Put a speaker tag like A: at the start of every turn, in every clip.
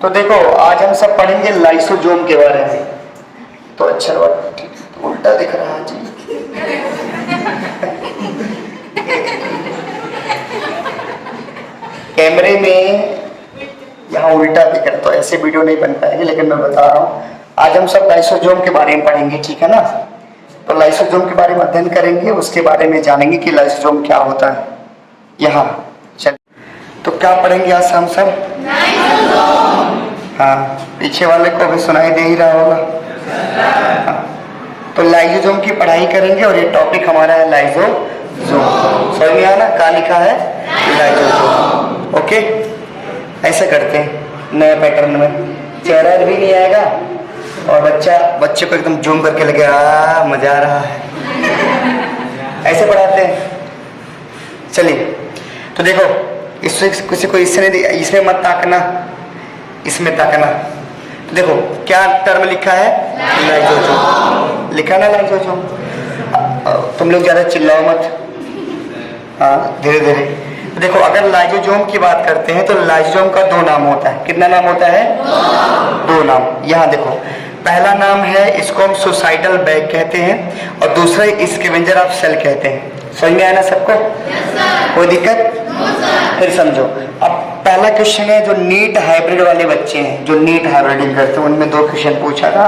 A: तो देखो आज हम सब पढ़ेंगे लाइसोजोम के बारे में। तो अच्छा ठीक तो उल्टा दिख रहा है जी। कैमरे में यहाँ उल्टा दिख रहा, तो ऐसे वीडियो नहीं बन पाएगी, लेकिन मैं बता रहा हूँ आज हम सब लाइसोजोम के बारे में पढ़ेंगे, ठीक है ना। तो लाइसोजोम के बारे में अध्ययन करेंगे, उसके बारे में जानेंगे कि लाइसोजोम क्या होता है। यहाँ चल तो क्या पढ़ेंगे आज हम सब? हाँ, पीछे वाले को भी सुनाई दे ही रहा होगा। हाँ। तो लाइसोजोम की पढ़ाई करेंगे और ये टॉपिक हमारा है लाइसोजोम। समझ में आया ना, क्या लिखा है? लाइसोजोम। ओके, ऐसे करते हैं नए पैटर्न में, चेहरा भी नहीं आएगा और बच्चे को एकदम जूम करके लगे मजा आ रहा है। ऐसे पढ़ाते हैं। चलिए तो देखो, इससे किसी को इसमें मत ताकना, इसमें ताकना। तो देखो क्या टर्म लिखा है? लाइसोजोम लिखा ना, लाइसोजोम। तुम लोग ज्यादा चिल्लाओ मत, हाँ धीरे धीरे। तो देखो अगर लाइसोजोम की बात करते हैं तो लाइसोजोम का दो नाम होता है। कितना नाम होता है? दो नाम। यहाँ देखो, पहला नाम है, इसको हम सुसाइडल बैग कहते हैं और दूसरा स्कैवेंजर ऑफ सेल कहते हैं। समझ में आया ना सबको? कोई दिक्कत? फिर समझो। अब पहला क्वेश्चन है, जो नीट हाइब्रिड वाले बच्चे हैं, जो नीट हाइब्रिडिंग करते हैं, उनमें दो क्वेश्चन पूछा था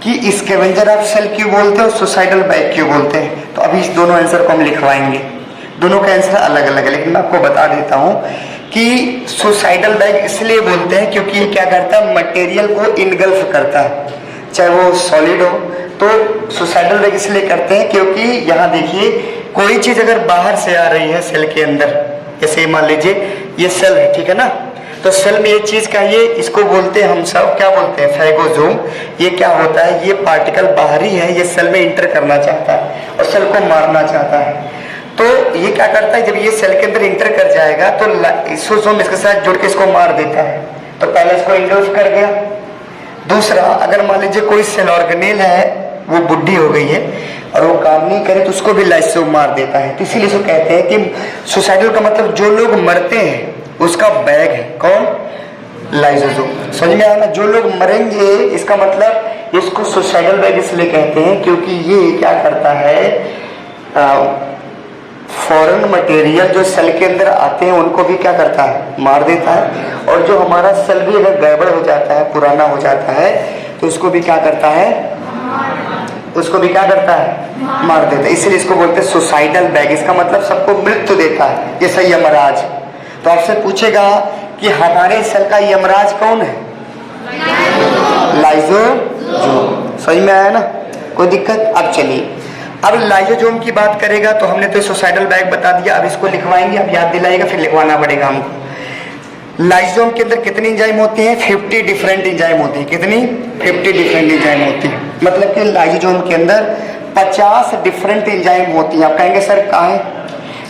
A: कि स्कैवेंजर ऑफ सेल क्यों बोलते हैं और सुसाइडल बैग क्यों बोलते हैं। तो अभी इस दोनों आंसर को हम लिखवाएंगे। दोनों का आंसर अलग अलग है, लेकिन मैं आपको बता देता हूँ कि सुसाइडल बैग इसलिए बोलते हैं क्योंकि ये क्या करता है, मटेरियल को इनगल्फ करता है, चाहे वो सॉलिड हो। तो सुसाइडल बैग इसलिए करते हैं क्योंकि यहाँ देखिए, कोई चीज अगर बाहर से आ रही है सेल के अंदर, जैसे मान लीजिए ये सेल है, ठीक है ना, तो सेल में ये चीज का, ये इसको बोलते हैं हम सब, क्या बोलते हैं? फैगोसोम। ये क्या होता है, ये पार्टिकल बाहरी है, ये सेल में इंटर करना चाहता है और सेल को मारना चाहता है। तो ये क्या करता है, जब ये सेल के अंदर इंटर कर जाएगा तो लाइसोसोम इसके साथ जुड़ के इसको मार देता है। तो पहले इसको इंडोज कर गया। दूसरा, अगर मान लीजिए कोई सेल ऑर्गेनेल है, वो बुढ़ी हो गई है और वो काम नहीं करे, तो उसको भी लाइसोसोम मार देता है। तो इसीलिए इसको कहते हैं कि सुसाइडल का मतलब जो लोग मरते हैं उसका बैग है। कौन? लाइसोसोम। समझ में आया ना? जो लोग मरेंगे, इसका मतलब इसको सुसाइडल बैग इसलिए कहते हैं क्योंकि ये क्या करता है, फॉरेन मटेरियल जो सेल के अंदर आते हैं उनको भी क्या करता है, मार देता है। और जो हमारा सेल भी अगर गड़बड़ हो जाता है, पुराना हो जाता है, तो उसको भी क्या करता है, उसको भी क्या करता है, मार देता है। इसलिए इसको बोलते हैं सुसाइडल बैग। इसका मतलब सबको मृत्यु देता है, जैसे यमराज। तो आपसे पूछेगा कि हमारे सेल का यमराज कौन है? लाइसोजोम। समझ में आया ना? कोई दिक्कत? अब चलिए, अब लाइसोजोम की बात करेगा तो हमने तो सुसाइडल बैग बता दिया, अब इसको लिखवाएंगे। अब याद दिलाएगा, फिर लिखवाना पड़ेगा हमको। लाइसोजोम के अंदर कितनी एंजाइम होती हैं? 50 डिफरेंट एंजाइम होती है। कितनी? 50 डिफरेंट एंजाइम होती है। मतलब कि लाइसोजोम के अंदर 50 डिफरेंट एंजाइम होती हैं। आप कहेंगे सर कहाँ है?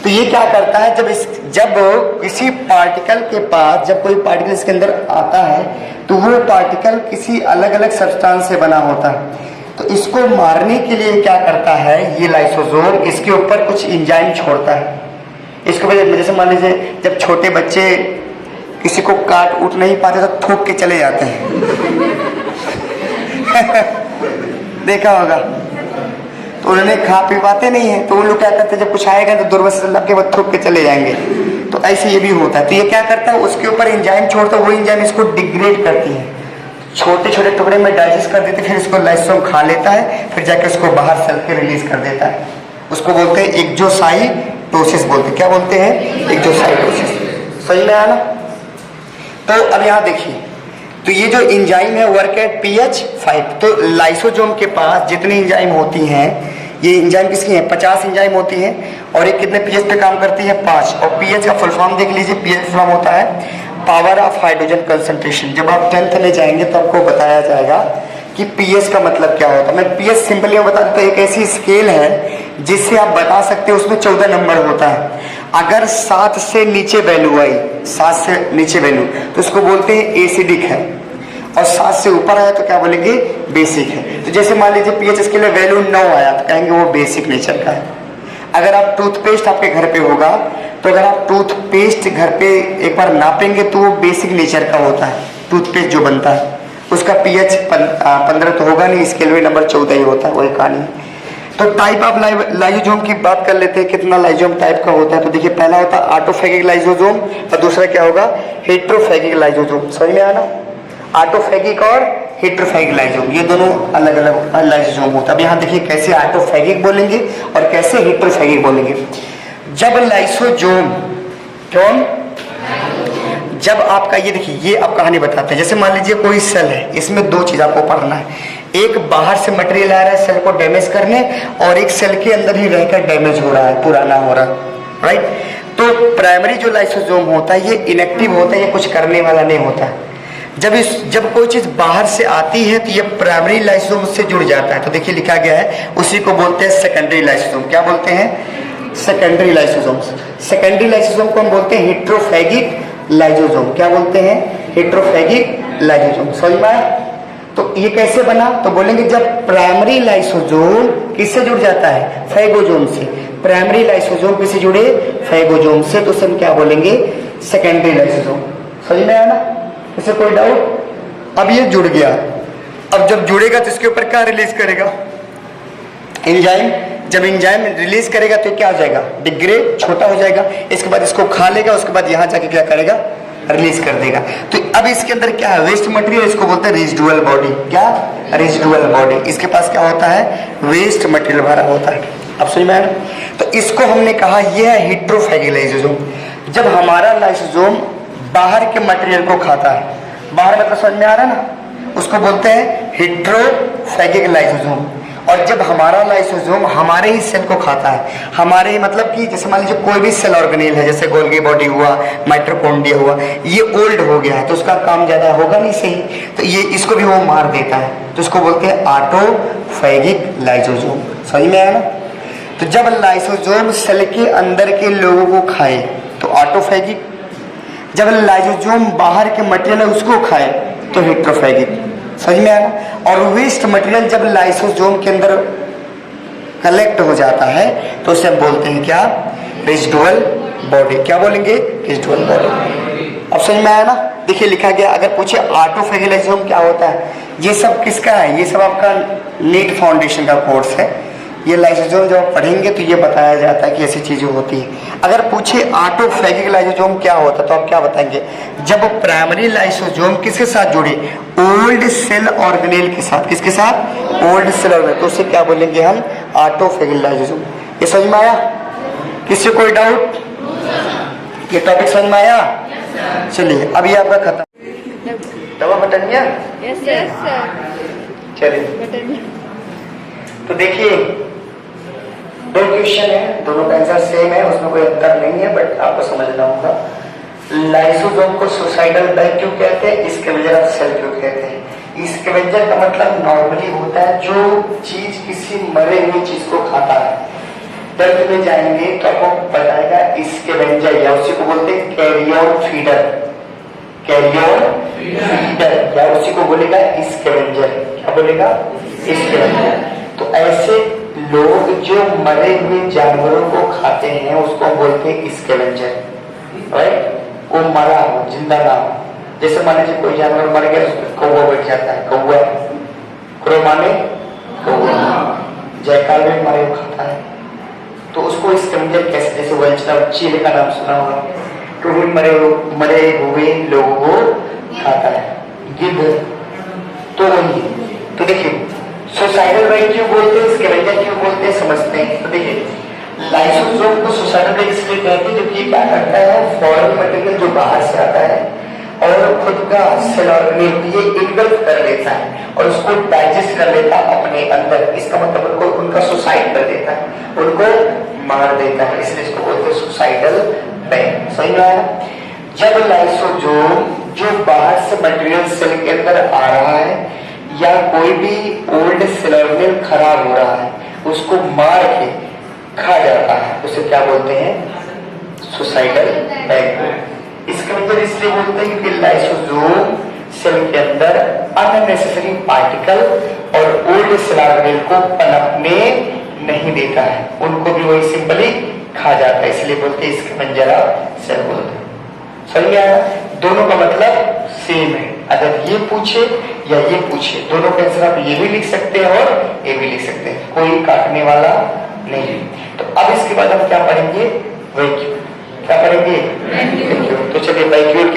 A: तो ये क्या करता है, जब किसी पार्टिकल के पास, जब कोई पार्टिकल इसके अंदर आता है तो वो पार्टिकल किसी अलग अलग सब्सटेंस से बना होता है। तो इसको मारने के लिए क्या करता है ये लाइसोसोम, इसके ऊपर कुछ एंजाइम छोड़ता है। इसको जैसे मान लीजिए, जब छोटे बच्चे किसी को काट उठ नहीं पाते तो थूक के चले जाते हैं। देखा होगा। तो उन्होंने खा पी पाते नहीं है, तो वो लोग क्या करते हैं, जब कुछ आएगा तो दुर्वस लग के वो थूक के चले जाएंगे। तो ऐसे ये भी होता है। तो ये क्या करता है, उसके ऊपर एंजाइम छोड़ता है, वो एंजाइम इसको डिग्रेड करती है, छोटे छोटे टुकड़े में डाइजेस्ट कर देते, फिर इसको लाइसोसोम खा लेता है, फिर जाके उसको बाहर सेल के रिलीज कर देता है। उसको बोलते हैं एक्सोसाइटोसिस बोलते हैं। क्या बोलते हैं? एक्सोसाइटोसिस। सही में आया ना? तो अब यहाँ देखिए, तो ये जो एंजाइम है वर्क एट pH 5। तो लाइसोसोम के पास जितनी एंजाइम होती हैं, ये एंजाइम किसकी हैं? 50 एंजाइम होती हैं और ये कितने pH पे काम करती है? 5। और pH का फुल फॉर्म देख लीजिए। pH फॉर्म होता है पावर ऑफ हाइड्रोजन कंसंट्रेशन। जब आप 10th में जाएंगे तो आपको बताया जाएगा कि pH का मतलब क्या होता है। मैं pH सिंपली बता देता हूँ, एक ऐसी स्केल है जिससे आप बता सकते हैं, उसमें 14 नंबर होता है। अगर 7 से नीचे वैल्यू आई, 7 से नीचे वैल्यू, तो उसको बोलते हैं एसिडिक है, और 7 से ऊपर आया तो क्या बोलेंगे? बेसिक है। तो जैसे मान लीजिए pH स्केल में वैल्यू 9 आया तो कहेंगे वो बेसिक नेचर का है। अगर आप टूथपेस्ट आपके घर पे होगा, तो अगर आप टूथपेस्ट घर पे एक बार नापेंगे तो वो बेसिक नेचर का होता है। टूथपेस्ट जो बनता है उसका pH 15 तो होगा नहीं, स्केल में नंबर 14 ही होता है, वही कहानी है। तो टाइप ऑफ लाइसोसोम की बात कर लेते हैं, कितना लाइसोसोम टाइप का होता है। तो देखिए पहला होता है ऑटोफेगिक लाइसोसोम और दूसरा क्या होगा, हेट्रोफेगिक लाइसोसोम। समझ में आया ना, ऑटोफेगिक और हेट्रोफेगिक लाइसोसोम, ये दोनों अलग अलग लाइसोसोम होता है। अब यहाँ देखिए कैसे ऑटोफेगिक बोलेंगे और कैसे हेट्रोफेगिक बोलेंगे। जब लाइसोसोम कौन, जब आपका ये देखिए, ये आप कहानी बताते हैं। जैसे मान लीजिए कोई सेल है, इसमें दो चीज आपको पढ़ना है, एक बाहर से मटेरियल आ रहा है सेल को डैमेज करने, और एक सेल के अंदर ही रहकर डैमेज हो रहा है, पुराना हो रहा है, राइट। तो प्राइमरी जो लाइसोसोम होता है ये इनएक्टिव होता है, ये कुछ करने वाला नहीं होता। जब कोई चीज बाहर से आती है तो ये प्राइमरी लाइसोसोम से जुड़ जाता है। तो देखिए लिखा गया है, उसी को बोलते हैं सेकेंडरी लाइसोसोम। क्या बोलते हैं, सेकेंडरी लाइसोसोम। सेकेंडरी लाइसोसोम को हम बोलते हैं हेट्रोफेगिक लाइसोसोम। क्या बोलते हैं, हेट्रोफेगिक लाइसोसोम। समझ में आया। तो ये कैसे बना, तो बोलेंगे जब प्राइमरी लाइसोसोम किससे जुड़ जाता है, फैगोसोम से। प्राइमरी लाइसोसोम किससे जुड़े, फैगोसोम से, तो उसे हम क्या बोलेंगे, सेकेंडरी लाइसोसोम। समझ में आया ना, इससे कोई डाउट। अब ये जुड़ गया, अब जब जुड़ेगा तो इसके ऊपर क्या रिलीज करेगा, एंजाइम। जब एंजाइम रिलीज करेगा तो क्या हो जाएगा, डिग्रेड, छोटा हो जाएगा। इसके बाद इसको खा लेगा, उसके बाद यहाँ जाके क्या करेगा, रिलीज कर देगा। तो अब इसके अंदर क्या है, वेस्ट मटेरियल, इसको बोलते हैं रेजिडुअल बॉडी। क्या, रेजिडुअल बॉडी। इसके पास क्या होता है, वेस्ट मटेरियल भरा होता है। अब समझ में आया। तो इसको हमने कहा यह है हेट्रोफेगिक लाइसोसोम। जब हमारा लाइसोसोम बाहर के मटेरियल को खाता है, बाहर मतलब समझ में आ रहा है ना, उसको बोलते हैं हेट्रोफेगिक लाइसोसोम। और जब हमारा लाइसोसोम हमारे ही सेल को खाता है, हमारे ही मतलब कि जैसे मान लीजिए कोई भी सेल ऑर्गेनेल है, जैसे गोल्गी बॉडी हुआ, माइटोकॉन्ड्रिया हुआ, ये ओल्ड हो गया है तो उसका काम ज्यादा होगा नहीं, सही, तो ये इसको भी वो मार देता है, तो उसको बोलते हैं ऑटोफेगिक लाइसोसोम। समझ में आया ना। तो जब लाइसोसोम सेल के अंदर के लोगों को खाए तो ऑटोफेगिक, जब लाइसोसोम बाहर के मटेरियल है उसको खाए तो हेट्रोफेगिक। समझ में आया। और वेस्ट मटेरियल जब लाइसोसोम के अंदर कलेक्ट हो जाता है तो उसे हम बोलते हैं क्या, रेजिडुअल बॉडी। क्या बोलेंगे, रेजिडुअल बॉडी। अब समझ में आया ना। देखिए लिखा गया, अगर पूछे ऑटोफेगिक लाइसोसोम क्या होता है, ये सब किसका है, ये सब आपका नीट फाउंडेशन का कोर्स है। ये लाइसोसोम जब पढ़ेंगे तो ये बताया जाता है कि ऐसी चीजें होती है। अगर पूछे ऑटोफेगिक लाइसोसोम क्या होता है तो आप क्या बताएंगे, जब प्राइमरी लाइसोसोम किसके साथ जुड़े, ओल्ड सेल ऑर्गेनेल के साथ। किसके साथ, ओल्ड सेल ऑर्गेनेल, तो उसे क्या बोलेंगे हम, ऑटोफेगिक लाइसोसोम। ये समझ में आया, किससे कोई डाउट, ये टॉपिक समझ में आया। चलिए अब ये आपका खत्म। दवा बटनिया, चलिए तो देखिए दो क्वेश्चन है, दोनों का आंसर सेम है, उसमें कोई अंतर नहीं है, बट आपको समझना होगा। लाइसोसोम को सुसाइडल बैग क्यों कहते हैं, स्कैवेंजर ऑफ सेल क्यों कहते हैं। स्कैवेंजर का मतलब नॉर्मली होता है जो चीज किसी मरे हुए चीज को खाता है। दर्द में जाएंगे तो आपको बताएगा स्कैवेंजर, या उसी को बोलते हैं कैरियर फीडर। कैरियर फीडर या उसी को बोलेगा स्कैवेंजर। क्या बोलेगा, स्कैवेंजर। तो ऐसे लोग जो मरे हुए जानवरों को खाते हैं उसको बोलते हैं स्कैवेंजर, राइट। वो मरा हो, जिंदा ना हो। जैसे मान लीजिए कोई जानवर मर गया, कौवा बैठ जाता है, कौवा, क्रो माने कौवा, जयकाल में मरे हुए खाता है तो उसको स्कैवेंजर कैसे, जैसे वल्चर, चील का नाम सुना होगा, तो वो मरे हुए लोगों को खाता है, गिद्ध। तो वही, तो देखिए सुसाइडल बैग क्यों बोलते हैं, स्कैवेंजर क्यों बोलते हैं, समझते हैं। तो देखिए लाइसोसोम को सुसाइडल बैग इसलिए कहते हैं क्योंकि क्या करता है, फॉरेन मटेरियल जो बाहर से आता है और खुद का सेल ऑर्गेनेल ये इन्वेल्व कर लेता है और उसको डाइजेस्ट कर लेता है अपने अंदर। इसका मतलब उनको, उनका सुसाइड कर देता है, उनको मार देता है, इसलिए इसको बोलते हैं सुसाइडल बैग। सही में आया। जब लाइसोसोम जो बाहर से मटेरियल सेल के अंदर आ रहा है या कोई भी ओल्ड सेल ऑर्गेनेल खराब हो रहा है उसको मार के खा जाता है, उसे क्या बोलते हैं, सुसाइडल बैग। इसका मतलब इसलिए बोलते हैं कि लाइसोसोम सेल के अंदर अननेसेसरी पार्टिकल और ओल्ड सेल ऑर्गेनेल को पनपने नहीं देता है, उनको भी वही सिंपली खा जाता है, इसलिए बोलते हैं स्कैवेंजर ऑफ सेल बोलते हैं। समझ में आया, दोनों का मतलब सेम है। अगर ये पूछे या ये पूछे, दोनों का आंसर आप ये भी लिख सकते हैं और ये भी लिख सकते हैं, कोई काटने वाला नहीं। तो अब इसके बाद हम क्या पढ़ेंगे, वैक्यूम। क्या पढ़ेंगे? वैक्यूम। तो चलिए वैक्यूम